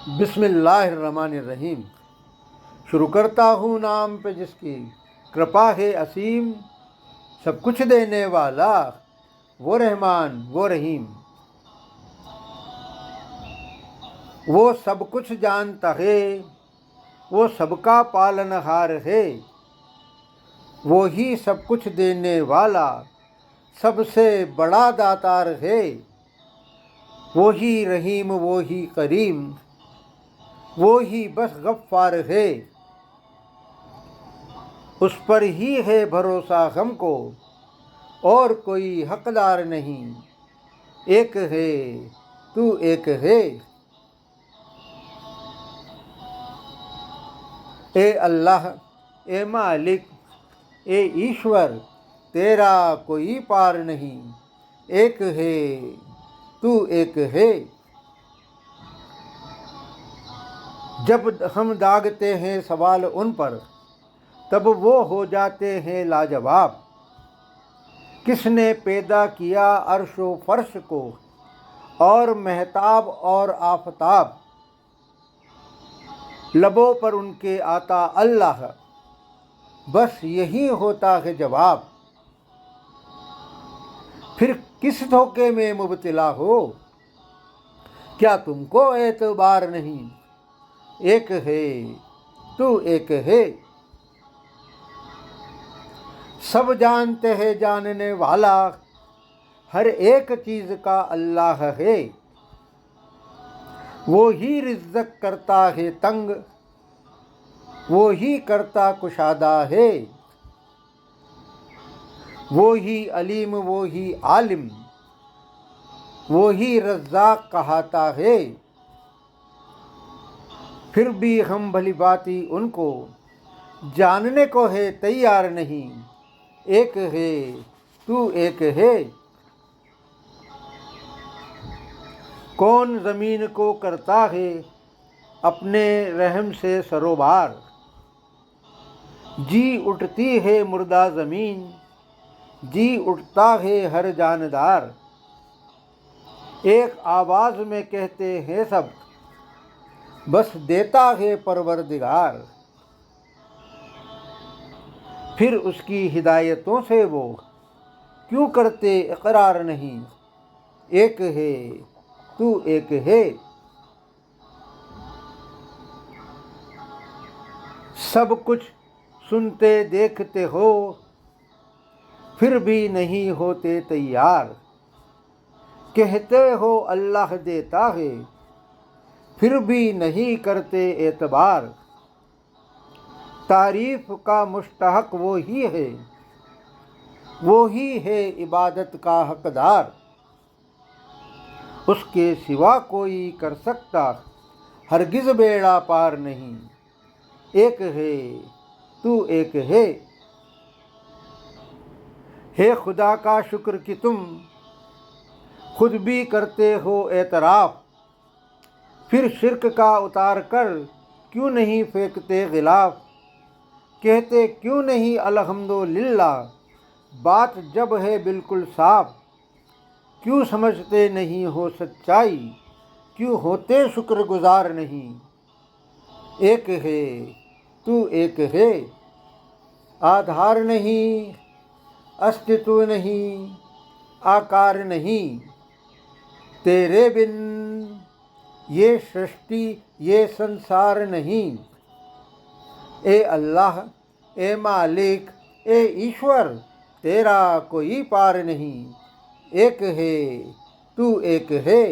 बिस्मिल्लाहिर्रहमानिर्रहीम। शुरू करता हूँ नाम पे जिसकी कृपा है असीम, सब कुछ देने वाला वो रहमान वो रहीम। वो सब कुछ जानता है, वो सबका पालनहार है, वो ही सब कुछ देने वाला सबसे बड़ा दातार है। वो ही रहीम वो ही करीम, वो ही बस गफ्फार है। उस पर ही है भरोसा हमको, और कोई हकदार नहीं। एक है तू एक है। ए अल्लाह, ए मालिक, ए ईश्वर, तेरा कोई पार नहीं। एक है तू एक है। जब हम दागते हैं सवाल उन पर, तब वो हो जाते हैं लाजवाब। किसने पैदा किया अर्शो फर्श को, और महताब और आफताब। लबों पर उनके आता अल्लाह, बस यही होता है जवाब। फिर किस धोखे में मुब्तला हो, क्या तुमको एतबार नहीं। एक है तू एक है। सब जानते हैं जानने वाला, हर एक चीज़ का अल्लाह है। वो ही रिज़्क़ करता है तंग, वो ही करता कुशादा है। वो ही अलीम वो ही आलिम, वो ही रज़्ज़ाक़ कहाता है। फिर भी हम भली बाती उनको जानने को है तैयार नहीं। एक है तू एक है। कौन ज़मीन को करता है अपने रहम से सरोबार। जी उठती है मुर्दा ज़मीन, जी उठता है हर जानदार। एक आवाज़ में कहते हैं सब, बस देता है परवरदिगार। फिर उसकी हिदायतों से वो क्यों करते इकरार नहीं। एक है तू एक है। सब कुछ सुनते देखते हो, फिर भी नहीं होते तैयार। कहते हो अल्लाह देता है, फिर भी नहीं करते एतबार। तारीफ़ का मुस्तहक वो ही है, वो ही है इबादत का हकदार। उसके सिवा कोई कर सकता हरगिज़ बेड़ा पार नहीं। एक है तू एक है खुदा का शुक्र कि तुम खुद भी करते हो एतराफ़। फिर शिर्क का उतार कर क्यों नहीं फेंकते गिलाफ। कहते क्यों नहीं अल्हम्दुलिल्लाह, बात जब है बिल्कुल साफ। क्यों समझते नहीं हो सच्चाई, क्यों होते शुक्रगुजार नहीं। एक है तू एक है। आधार नहीं, अस्तित्व नहीं, आकार नहीं, तेरे बिन ये सृष्टि ये संसार नहीं। ए अल्लाह, ए मालिक, ए ईश्वर, तेरा कोई पार नहीं। एक है तू एक है।